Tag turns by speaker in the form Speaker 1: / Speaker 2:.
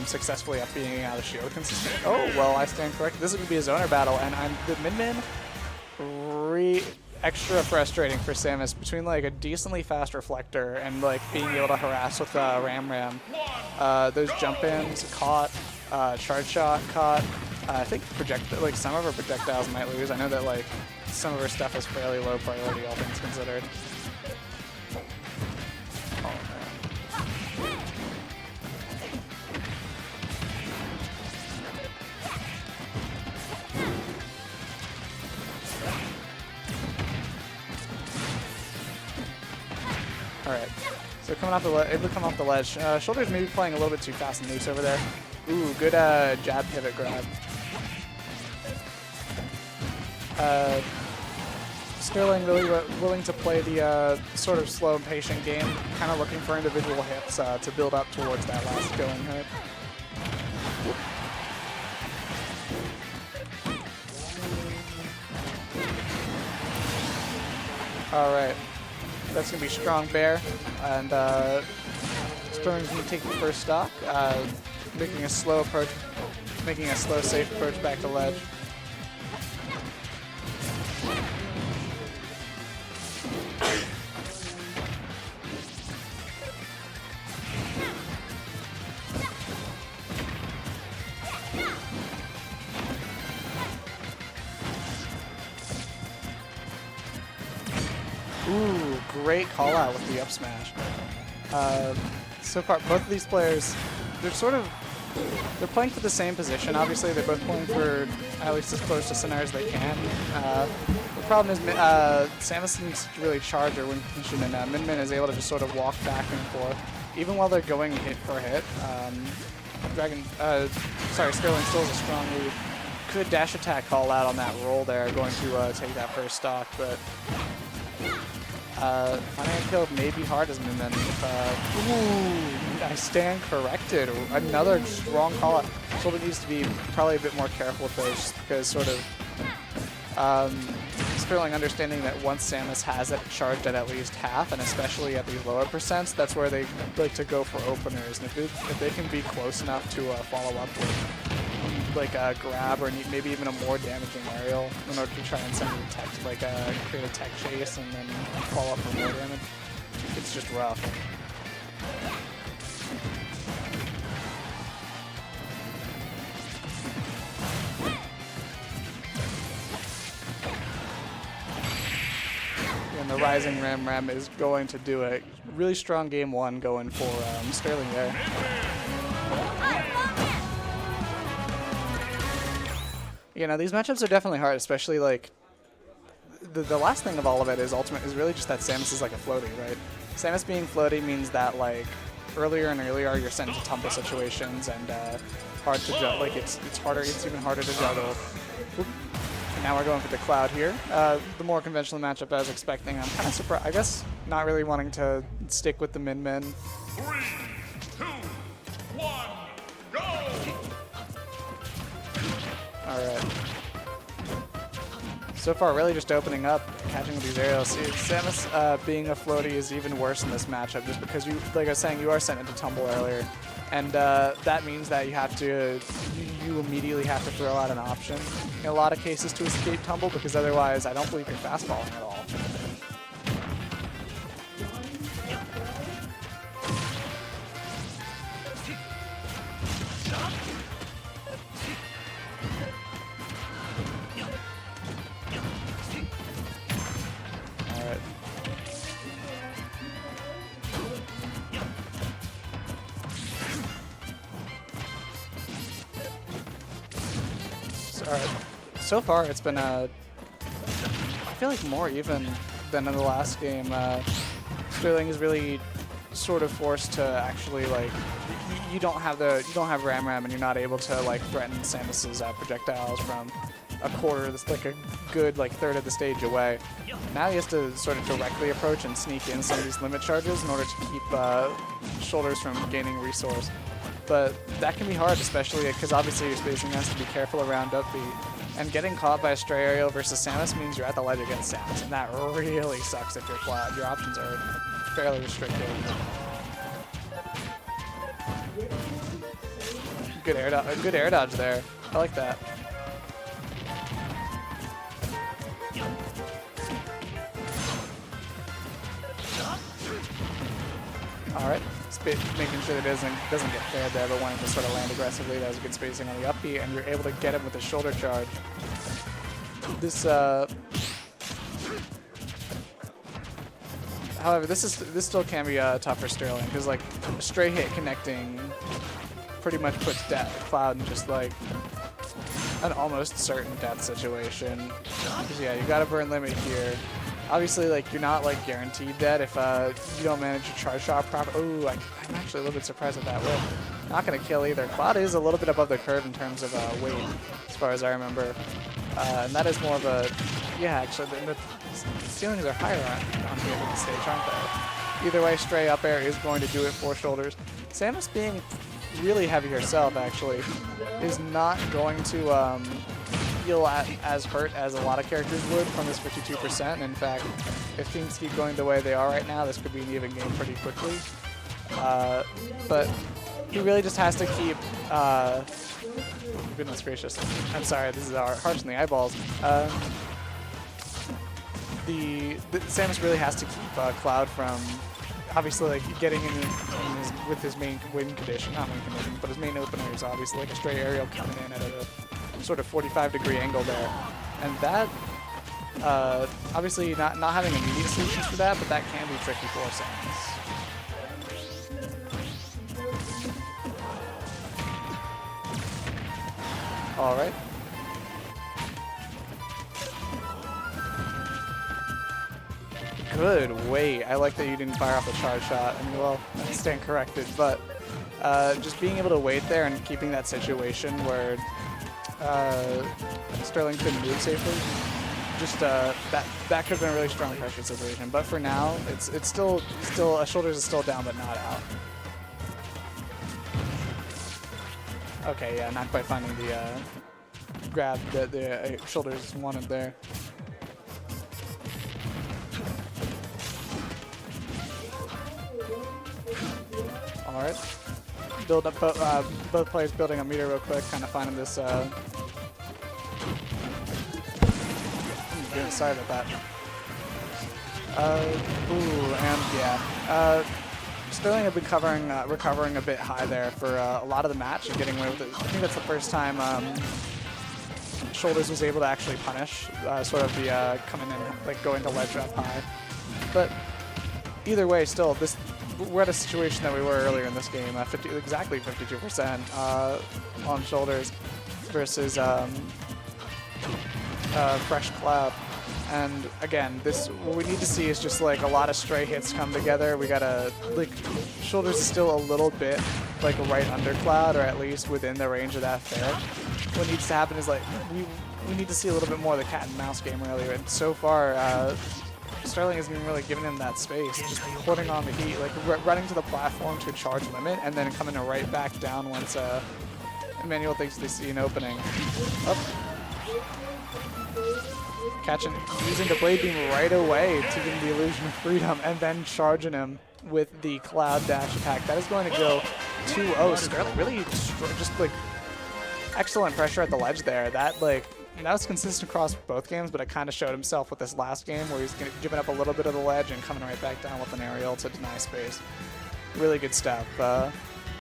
Speaker 1: successfully up being out of shield consistent. Oh, well, I stand corrected. This is going to be a zoner battle, and I'm the mid-min. Extra frustrating for Samus between like a decently fast reflector and like being able to harass with Ram. Those jump-ins caught, charge shot caught. I think like some of her projectiles might lose. I know that like some of her stuff is fairly low priority, all things considered. Alright, so coming off the able to come off the ledge. Shoulders maybe playing a little bit too fast and loose over there. Ooh, good jab pivot grab. Sterling really willing to play the sort of slow and patient game, kind of looking for individual hits to build up towards that last killing hit. Alright. That's going to be strong bear, and Sterling's going to take the first stock, making a slow approach, making a slow, safe approach back to ledge. Ooh, great call out with the up smash. So far, both of these players, they're playing for the same position. Obviously, they're both playing for at least as close to center as they can. The problem is Samus needs to really charge her when position, and Min Min is able to just sort of walk back and forth, even while they're going hit for hit. Sterling still has a strong lead. Good dash attack call out on that roll there, going to take that first stock, but. Finding a kill may be hard as Min Min. Ooh, I stand corrected. Another strong call out. Shoulder needs to be probably a bit more careful with those, just because sort of Sterling understanding that once Samus has it charged at least half, and especially at these lower percents, that's where they like to go for openers. And if they can be close enough to follow up with like a grab or maybe even a more damaging aerial in order to try and send a tech, like create a tech chase and then follow up for more damage, it's just rough. And the rising Ram is going to do a really strong game one going for Sterling there. You know, these matchups are definitely hard, especially like the last thing of all of it is really just that Samus is like a floaty, right? Samus being floaty means that like earlier and earlier you're sent into tumble situations and hard to juggle. Like it's even harder to juggle. Oop. Now we're going for the cloud here. The more conventional matchup I was expecting. I'm kind of surprised. I guess not really wanting to stick with the Min Min.
Speaker 2: 3, 2, 1, go!
Speaker 1: Alright. So far, really just opening up, catching with these aerials. See, Samus being a floaty is even worse in this matchup, just because you, like I was saying, you are sent into tumble earlier, and that means that you have to, you immediately have to throw out an option in a lot of cases to escape tumble, because otherwise, I don't believe you're fastballing at all. Alright, so far it's been I feel like more even than in the last game. Sterling is really sort of forced to actually like you don't have Ram and you're not able to like threaten Samus's projectiles from a quarter, like a good like third of the stage away. Now he has to sort of directly approach and sneak in some of these limit charges in order to keep shoulders from gaining resource. But that can be hard, especially because obviously your spacing has to be careful around up B. And getting caught by a stray aerial versus Samus means you're at the ledge against Samus, and that really sucks if you're flat. Your options are fairly restricted. good air dodge there. I like that. All right, making sure that it doesn't get fared there, but wanting to sort of land aggressively. That was good spacing on the up B, and you're able to get him with the shoulder charge. This, however, this still can be tough for Sterling because like a stray hit connecting pretty much puts Cloud in just like an almost certain death situation. Because yeah, you got to burn limit here. Obviously, like you're not like guaranteed dead if you don't manage your charge shot properly. Oh, I'm actually a little bit surprised at that whip. Not gonna kill either. Cloud is a little bit above the curve in terms of weight, as far as I remember, and that is more of a actually the ceilings are higher on here in the stage, aren't they? Either way, stray up air is going to do it for shoulders. Samus being really heavy herself actually is not going to feel as hurt as a lot of characters would from this 52%. In fact, if things keep going the way they are right now, this could be an even game pretty quickly. But he really just has to keep, goodness gracious, I'm sorry, this is harsh in the eyeballs. Samus really has to keep Cloud from, obviously, like getting with his main win condition, not win condition, but his main opener is obviously like a stray aerial coming in at a sort of 45-degree angle there, and that obviously not having immediate solutions for that, but that can be tricky for Samus. All right. Good wait. I like that you didn't fire off the charge shot. I mean, well, I stand corrected, but just being able to wait there and keeping that situation where Sterling couldn't move safely, just that could have been a really strong pressure situation. But for now, it's still shoulders is still down but not out. Okay, yeah, not quite finding the grab that the shoulders wanted there. All right, build up both players building a meter real quick, kind of finding this. Sorry about that. Ooh, and yeah. Sterling had been recovering a bit high there for a lot of the match and getting away with it. I think that's the first time Shoulders was able to actually punish sort of the coming in, like going to ledge up high. But either way, still, we're at a situation that we were earlier in this game, exactly 52% on Shoulders versus Fresh Cloud. And again, what we need to see is just like a lot of stray hits come together. We gotta, like, Shoulders is still a little bit like right under Cloud, or at least within the range of that fair. What needs to happen is like, we need to see a little bit more of the cat and mouse game earlier. And so far, Sterling isn't even really giving him that space, just putting on the heat, like running to the platform to charge limit, and then coming right back down once Emmanuel thinks they see an opening. Up. Catching, using the Blade Beam right away to give him the illusion of freedom, and then charging him with the Cloud Dash attack. That is going to go 2-0. Sterling really just like excellent pressure at the ledge there. That was consistent across both games, but it kind of showed himself with this last game where he's giving up a little bit of the ledge and coming right back down with an aerial to deny space. Really good stuff.